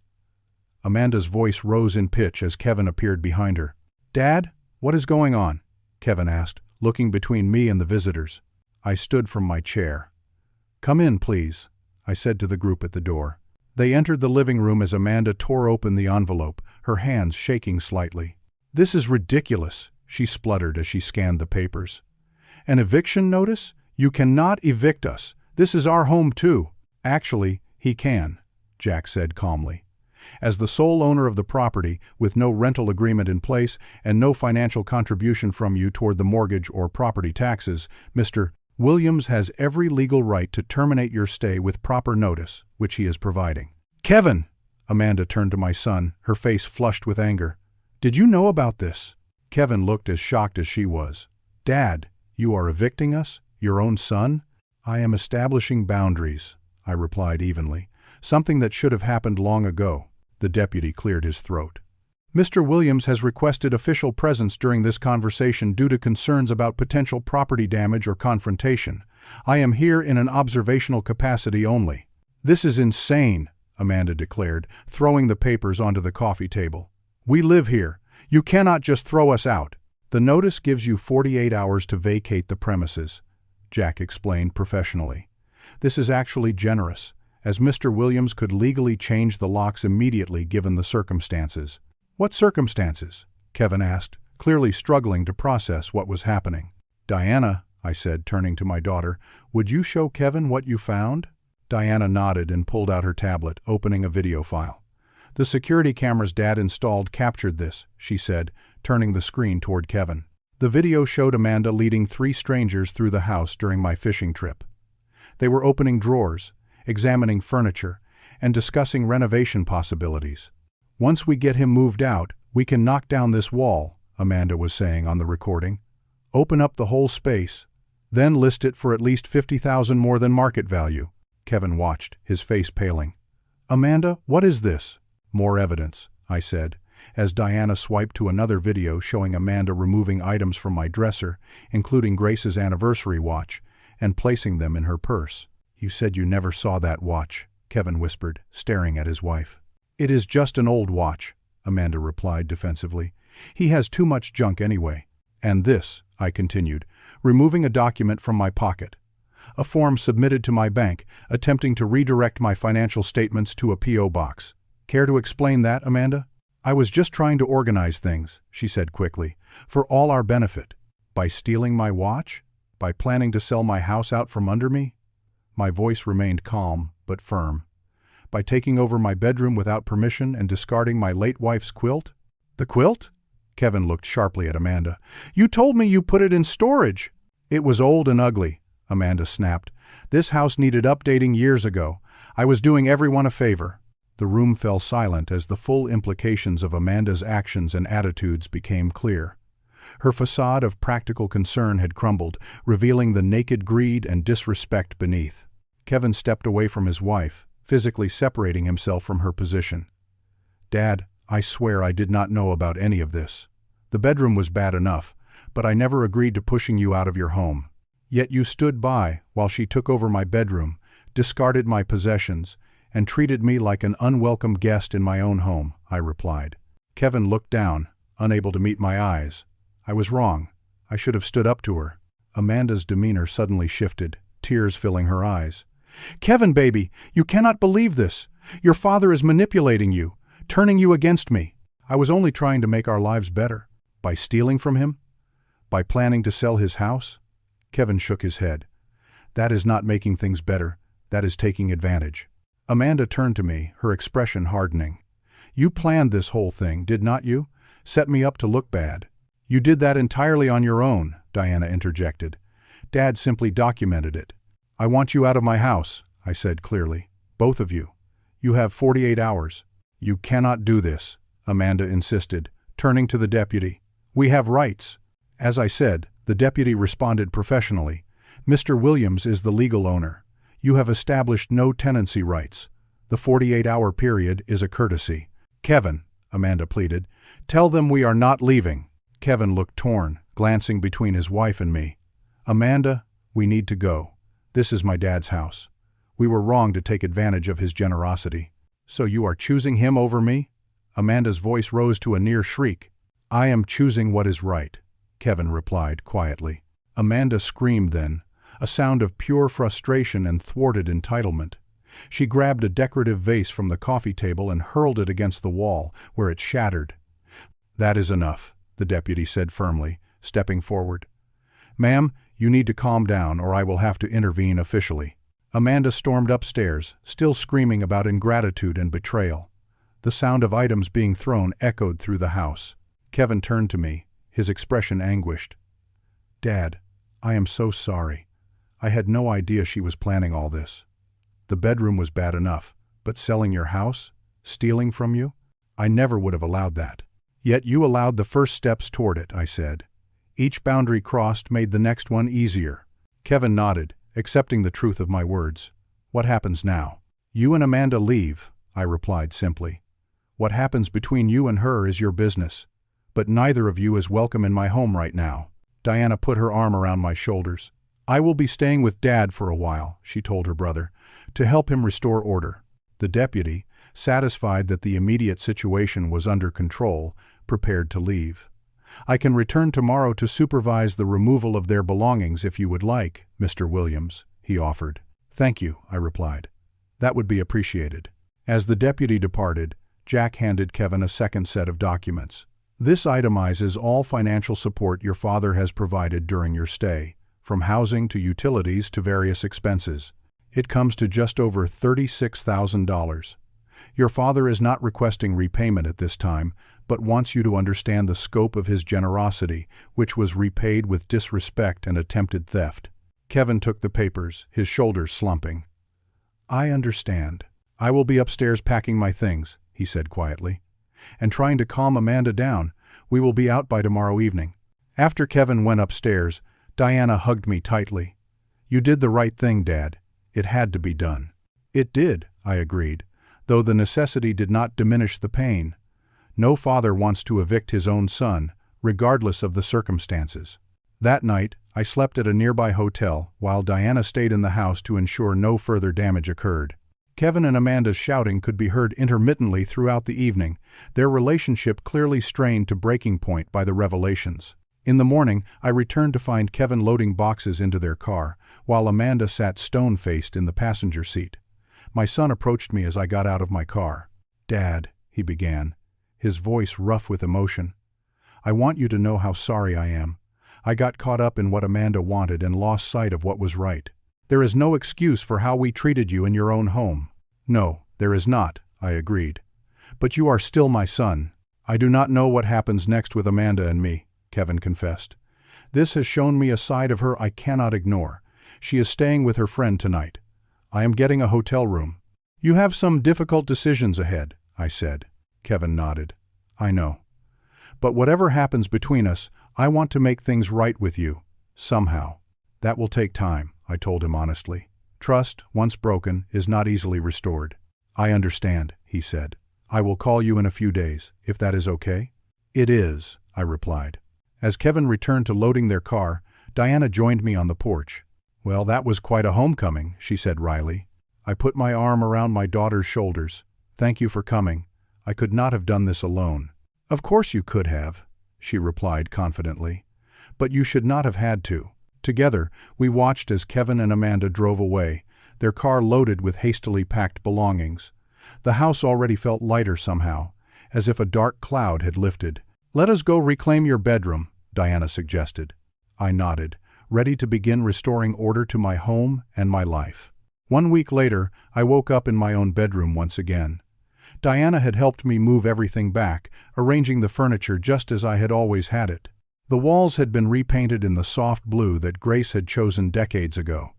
Amanda's voice rose in pitch as Kevin appeared behind her. "Dad, what is going on?" Kevin asked, looking between me and the visitors. I stood from my chair. "Come in, please," I said to the group at the door. They entered the living room as Amanda tore open the envelope, her hands shaking slightly. "This is ridiculous," she spluttered as she scanned the papers. "An eviction notice? You cannot evict us. This is our home too." Actually, He can, Jack said calmly. As the sole owner of the property, with no rental agreement in place and no financial contribution from you toward the mortgage or property taxes, Mr. Williams has every legal right to terminate your stay with proper notice, which he is providing. Kevin! Amanda turned to my son, her face flushed with anger. Did you know about this? Kevin looked as shocked as she was. Dad, you are evicting us? Your own son? I am establishing boundaries, I replied evenly. Something that should have happened long ago. The deputy cleared his throat. Mr. Williams has requested official presence during this conversation due to concerns about potential property damage or confrontation. I am here in an observational capacity only. This is insane, Amanda declared, throwing the papers onto the coffee table. We live here. You cannot just throw us out. The notice gives you 48 hours to vacate the premises, Jack explained professionally. This is actually generous, as Mr. Williams could legally change the locks immediately given the circumstances. What circumstances? Kevin asked, clearly struggling to process what was happening. Diana, I said, turning to my daughter, would you show Kevin what you found? Diana nodded and pulled out her tablet, opening a video file. The security cameras Dad installed captured this, she said, turning the screen toward Kevin. The video showed Amanda leading 3 strangers through the house during my fishing trip. They were opening drawers, examining furniture, and discussing renovation possibilities. Once we get him moved out, we can knock down this wall, Amanda was saying on the recording. Open up the whole space, then list it for at least $50,000 more than market value. Kevin watched, his face paling. Amanda, what is this? More evidence, I said, as Diana swiped to another video showing Amanda removing items from my dresser, including Grace's anniversary watch, and placing them in her purse. You said you never saw that watch, Kevin whispered, staring at his wife. It is just an old watch, Amanda replied defensively. He has too much junk anyway. And this, I continued, removing a document from my pocket. A form submitted to my bank, attempting to redirect my financial statements to a P.O. box. Care to explain that, Amanda? I was just trying to organize things, she said quickly, for all our benefit. By stealing my watch? By planning to sell my house out from under me? My voice remained calm, but firm. By taking over my bedroom without permission and discarding my late wife's quilt? The quilt? Kevin looked sharply at Amanda. You told me you put it in storage. It was old and ugly, Amanda snapped. This house needed updating years ago. I was doing everyone a favor. The room fell silent as the full implications of Amanda's actions and attitudes became clear. Her facade of practical concern had crumbled, revealing the naked greed and disrespect beneath. Kevin stepped away from his wife, physically separating himself from her position. Dad, I swear I did not know about any of this. The bedroom was bad enough, but I never agreed to pushing you out of your home. Yet you stood by while she took over my bedroom, discarded my possessions, and treated me like an unwelcome guest in my own home, I replied. Kevin looked down, unable to meet my eyes. I was wrong. I should have stood up to her. Amanda's demeanor suddenly shifted, tears filling her eyes. Kevin, baby, you cannot believe this. Your father is manipulating you, turning you against me. I was only trying to make our lives better. By stealing from him? By planning to sell his house? Kevin shook his head. That is not making things better. That is taking advantage. Amanda turned to me, her expression hardening. You planned this whole thing, did not you? Set me up to look bad. You did that entirely on your own, Diana interjected. Dad simply documented it. I want you out of my house, I said clearly. Both of you. You have 48 hours. You cannot do this, Amanda insisted, turning to the deputy. We have rights. As I said, the deputy responded professionally. Mr. Williams is the legal owner. You have established no tenancy rights. The 48-hour period is a courtesy. Kevin, Amanda pleaded, tell them we are not leaving. Kevin looked torn, glancing between his wife and me. Amanda, we need to go. This is my dad's house. We were wrong to take advantage of his generosity. So you are choosing him over me? Amanda's voice rose to a near shriek. I am choosing what is right, Kevin replied quietly. Amanda screamed then, a sound of pure frustration and thwarted entitlement. She grabbed a decorative vase from the coffee table and hurled it against the wall, where it shattered. That is enough, the deputy said firmly, stepping forward. Ma'am, you need to calm down or I will have to intervene officially. Amanda stormed upstairs, still screaming about ingratitude and betrayal. The sound of items being thrown echoed through the house. Kevin turned to me, his expression anguished. "Dad, I am so sorry. I had no idea she was planning all this. The bedroom was bad enough, but selling your house? Stealing from you? I never would have allowed that." "Yet you allowed the first steps toward it," I said. "Each boundary crossed made the next one easier." Kevin nodded, accepting the truth of my words. "What happens now?" "You and Amanda leave," I replied simply. "What happens between you and her is your business. But neither of you is welcome in my home right now." Diana put her arm around my shoulders. "I will be staying with Dad for a while," she told her brother, "to help him restore order." The deputy, satisfied that the immediate situation was under control, prepared to leave. "I can return tomorrow to supervise the removal of their belongings if you would like, Mr. Williams," he offered. "Thank you," I replied. "That would be appreciated." As the deputy departed, Jack handed Kevin a second set of documents. "This itemizes all financial support your father has provided during your stay, from housing to utilities to various expenses. It comes to just over $36,000. Your father is not requesting repayment at this time, but wants you to understand the scope of his generosity, which was repaid with disrespect and attempted theft." Kevin took the papers, his shoulders slumping. "I understand. I will be upstairs packing my things," he said quietly, "and trying to calm Amanda down. We will be out by tomorrow evening." After Kevin went upstairs, Diana hugged me tightly. "You did the right thing, Dad. It had to be done." "It did," I agreed, though the necessity did not diminish the pain. No father wants to evict his own son, regardless of the circumstances. That night, I slept at a nearby hotel, while Diana stayed in the house to ensure no further damage occurred. Kevin and Amanda's shouting could be heard intermittently throughout the evening, their relationship clearly strained to breaking point by the revelations. In the morning, I returned to find Kevin loading boxes into their car, while Amanda sat stone-faced in the passenger seat. My son approached me as I got out of my car. "Dad," he began, his voice rough with emotion, "I want you to know how sorry I am. I got caught up in what Amanda wanted and lost sight of what was right. There is no excuse for how we treated you in your own home." "No, there is not," I agreed. "But you are still my son." "I do not know what happens next with Amanda and me," Kevin confessed. "This has shown me a side of her I cannot ignore. She is staying with her friend tonight. I am getting a hotel room." "You have some difficult decisions ahead," I said. Kevin nodded. "I know. But whatever happens between us, I want to make things right with you, somehow. That will take time," I told him honestly. "Trust, once broken, is not easily restored." "I understand," he said. "I will call you in a few days, if that is okay?" "It is," I replied. As Kevin returned to loading their car, Diana joined me on the porch. "Well, that was quite a homecoming," she said wryly. I put my arm around my daughter's shoulders. "Thank you for coming. I could not have done this alone." "Of course you could have," she replied confidently. "But you should not have had to." Together, we watched as Kevin and Amanda drove away, their car loaded with hastily packed belongings. The house already felt lighter somehow, as if a dark cloud had lifted. "Let us go reclaim your bedroom," Diana suggested. I nodded, ready to begin restoring order to my home and my life. 1 week later, I woke up in my own bedroom once again. Diana had helped me move everything back, arranging the furniture just as I had always had it. The walls had been repainted in the soft blue that Grace had chosen decades ago.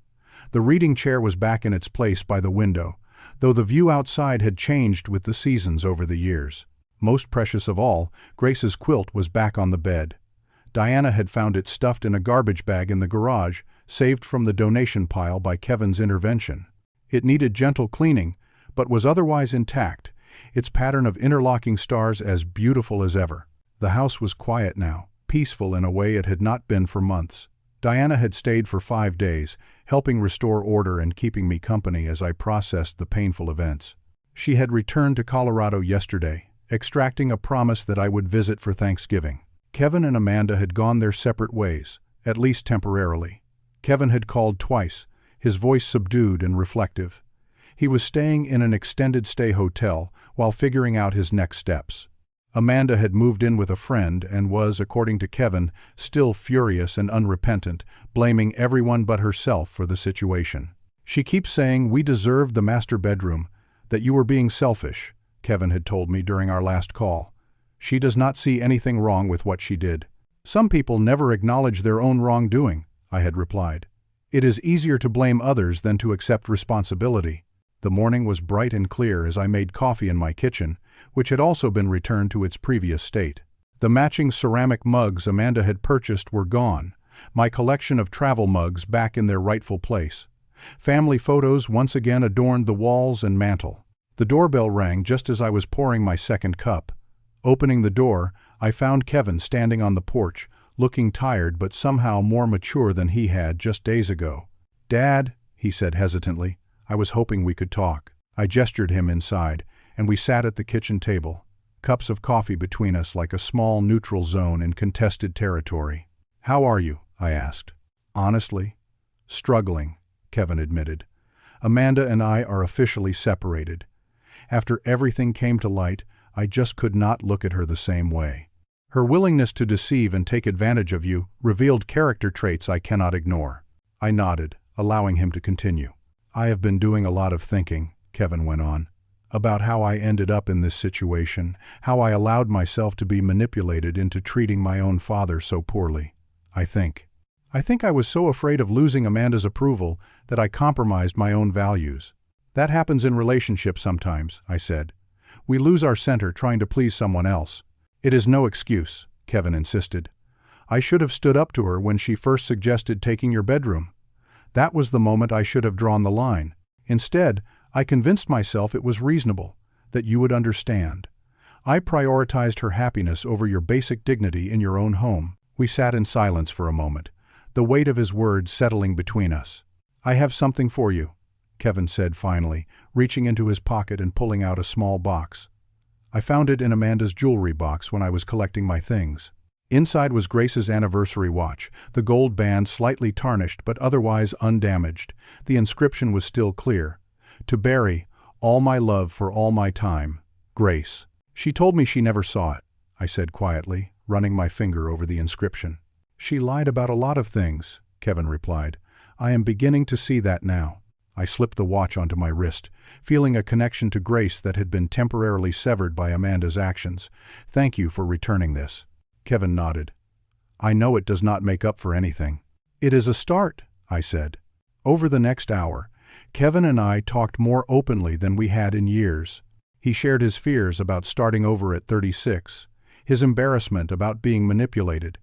The reading chair was back in its place by the window, though the view outside had changed with the seasons over the years. Most precious of all, Grace's quilt was back on the bed. Diana had found it stuffed in a garbage bag in the garage, saved from the donation pile by Kevin's intervention. It needed gentle cleaning, but was otherwise intact, its pattern of interlocking stars as beautiful as ever. The house was quiet now, peaceful in a way it had not been for months. Diana had stayed for 5 days, helping restore order and keeping me company as I processed the painful events. She had returned to Colorado yesterday, extracting a promise that I would visit for Thanksgiving. Kevin and Amanda had gone their separate ways, at least temporarily. Kevin had called twice, his voice subdued and reflective. He was staying in an extended-stay hotel while figuring out his next steps. Amanda had moved in with a friend and was, according to Kevin, still furious and unrepentant, blaming everyone but herself for the situation. She keeps saying we deserved the master bedroom, that you were being selfish, Kevin had told me during our last call. She does not see anything wrong with what she did. Some people never acknowledge their own wrongdoing, I had replied. It is easier to blame others than to accept responsibility. The morning was bright and clear as I made coffee in my kitchen, which had also been returned to its previous state. The matching ceramic mugs Amanda had purchased were gone, my collection of travel mugs back in their rightful place. Family photos once again adorned the walls and mantel. The doorbell rang just as I was pouring my second cup. Opening the door, I found Kevin standing on the porch, looking tired but somehow more mature than he had just days ago. "Dad," he said hesitantly, "I was hoping we could talk." I gestured him inside, and we sat at the kitchen table, cups of coffee between us like a small neutral zone in contested territory. "How are you?" I asked. "Honestly, struggling," Kevin admitted. "Amanda and I are officially separated. After everything came to light, I just could not look at her the same way. Her willingness to deceive and take advantage of you revealed character traits I cannot ignore." I nodded, allowing him to continue. "I have been doing a lot of thinking," Kevin went on, "about how I ended up in this situation, how I allowed myself to be manipulated into treating my own father so poorly. I think I was so afraid of losing Amanda's approval that I compromised my own values. That happens in relationships sometimes," I said. "We lose our center trying to please someone else." "It is no excuse," Kevin insisted. "I should have stood up to her when she first suggested taking your bedroom. That was the moment I should have drawn the line. Instead, I convinced myself it was reasonable, that you would understand. I prioritized her happiness over your basic dignity in your own home." We sat in silence for a moment, the weight of his words settling between us. "I have something for you," Kevin said finally, reaching into his pocket and pulling out a small box. I found it in Amanda's jewelry box when I was collecting my things. Inside was Grace's anniversary watch, the gold band slightly tarnished but otherwise undamaged. The inscription was still clear. "To Barry, all my love for all my time, Grace." "She told me she never saw it," I said quietly, running my finger over the inscription. "She lied about a lot of things," Kevin replied. "I am beginning to see that now." I slipped the watch onto my wrist, feeling a connection to Grace that had been temporarily severed by Amanda's actions. "Thank you for returning this." Kevin nodded. "I know it does not make up for anything." "It is a start," I said. Over the next hour, Kevin and I talked more openly than we had in years. He shared his fears about starting over at 36, his embarrassment about being manipulated,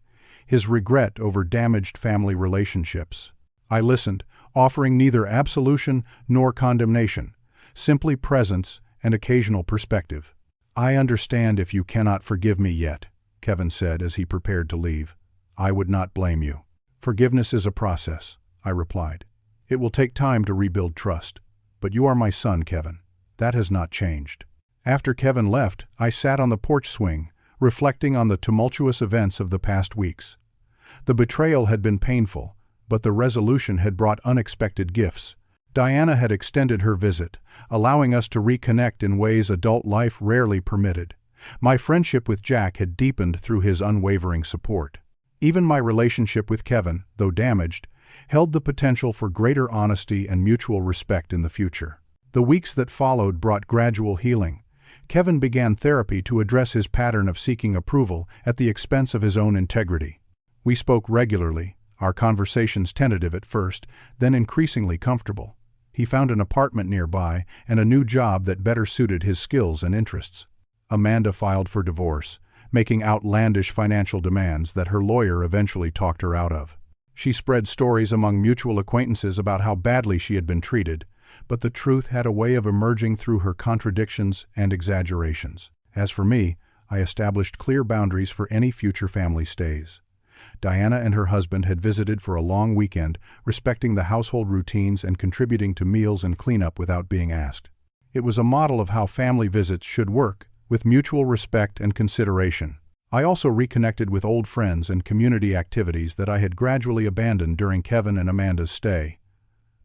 his regret over damaged family relationships. I listened, offering neither absolution nor condemnation, simply presence and occasional perspective. "I understand if you cannot forgive me yet," Kevin said as he prepared to leave. "I would not blame you." "Forgiveness is a process," I replied. "It will take time to rebuild trust. But you are my son, Kevin. That has not changed." After Kevin left, I sat on the porch swing, reflecting on the tumultuous events of the past weeks. The betrayal had been painful, but the resolution had brought unexpected gifts. Diana had extended her visit, allowing us to reconnect in ways adult life rarely permitted. My friendship with Jack had deepened through his unwavering support. Even my relationship with Kevin, though damaged, held the potential for greater honesty and mutual respect in the future. The weeks that followed brought gradual healing. Kevin began therapy to address his pattern of seeking approval at the expense of his own integrity. We spoke regularly, our conversations tentative at first, then increasingly comfortable. He found an apartment nearby and a new job that better suited his skills and interests. Amanda filed for divorce, making outlandish financial demands that her lawyer eventually talked her out of. She spread stories among mutual acquaintances about how badly she had been treated, but the truth had a way of emerging through her contradictions and exaggerations. As for me, I established clear boundaries for any future family stays. Diana and her husband had visited for a long weekend, respecting the household routines and contributing to meals and cleanup without being asked. It was a model of how family visits should work, with mutual respect and consideration. I also reconnected with old friends and community activities that I had gradually abandoned during Kevin and Amanda's stay.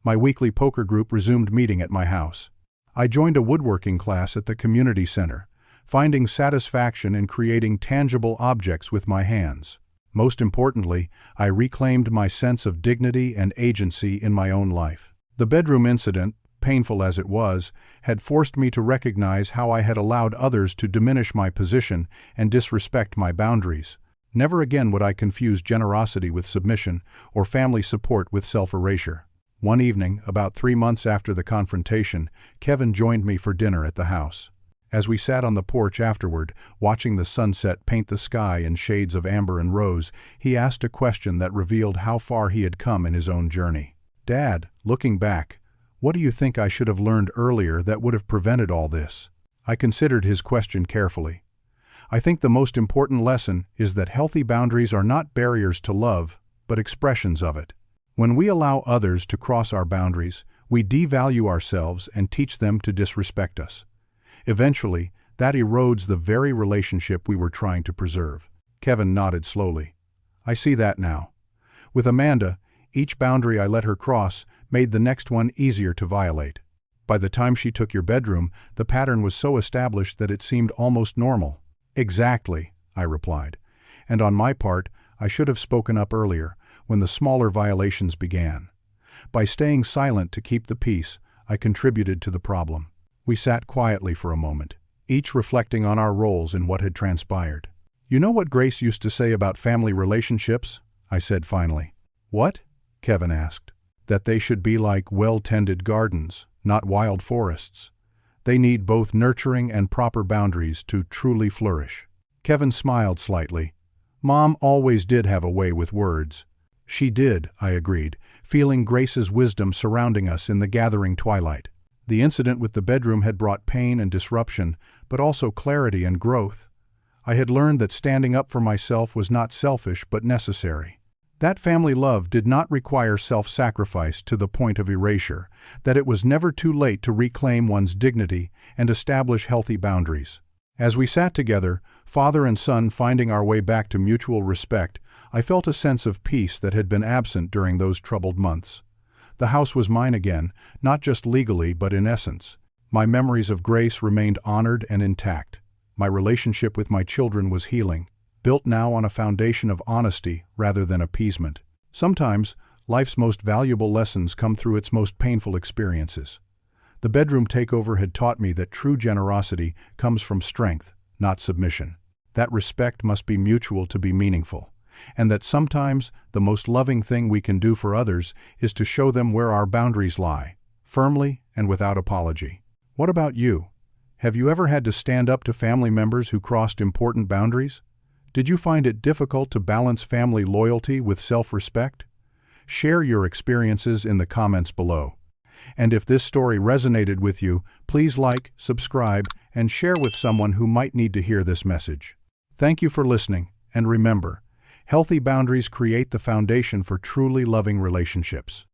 My weekly poker group resumed meeting at my house. I joined a woodworking class at the community center, finding satisfaction in creating tangible objects with my hands. Most importantly, I reclaimed my sense of dignity and agency in my own life. The bedroom incident, painful as it was, had forced me to recognize how I had allowed others to diminish my position and disrespect my boundaries. Never again would I confuse generosity with submission or family support with self-erasure. One evening, about 3 months after the confrontation, Kevin joined me for dinner at the house. As we sat on the porch afterward, watching the sunset paint the sky in shades of amber and rose, he asked a question that revealed how far he had come in his own journey. "Dad, looking back, what do you think I should have learned earlier that would have prevented all this?" I considered his question carefully. I think the most important lesson is that healthy boundaries are not barriers to love, but expressions of it. When we allow others to cross our boundaries, we devalue ourselves and teach them to disrespect us. Eventually, that erodes the very relationship we were trying to preserve. Kevin nodded slowly. "I see that now. With Amanda, each boundary I let her cross made the next one easier to violate. By the time she took your bedroom, the pattern was so established that it seemed almost normal." "Exactly," I replied. "And on my part, I should have spoken up earlier, when the smaller violations began. By staying silent to keep the peace, I contributed to the problem." We sat quietly for a moment, each reflecting on our roles in what had transpired. "You know what Grace used to say about family relationships?" I said finally. "What?" Kevin asked. "That they should be like well-tended gardens, not wild forests. They need both nurturing and proper boundaries to truly flourish." Kevin smiled slightly. "Mom always did have a way with words." "She did," I agreed, feeling Grace's wisdom surrounding us in the gathering twilight. The incident with the bedroom had brought pain and disruption, but also clarity and growth. I had learned that standing up for myself was not selfish but necessary. That family love did not require self-sacrifice to the point of erasure, that it was never too late to reclaim one's dignity and establish healthy boundaries. As we sat together, father and son finding our way back to mutual respect, I felt a sense of peace that had been absent during those troubled months. The house was mine again, not just legally but in essence. My memories of Grace remained honored and intact. My relationship with my children was healing, built now on a foundation of honesty rather than appeasement. Sometimes, life's most valuable lessons come through its most painful experiences. The bedroom takeover had taught me that true generosity comes from strength, not submission. That respect must be mutual to be meaningful. And that sometimes the most loving thing we can do for others is to show them where our boundaries lie, firmly and without apology. What about you? Have you ever had to stand up to family members who crossed important boundaries? Did you find it difficult to balance family loyalty with self-respect? Share your experiences in the comments below. And if this story resonated with you, please like, subscribe, and share with someone who might need to hear this message. Thank you for listening, and remember, healthy boundaries create the foundation for truly loving relationships.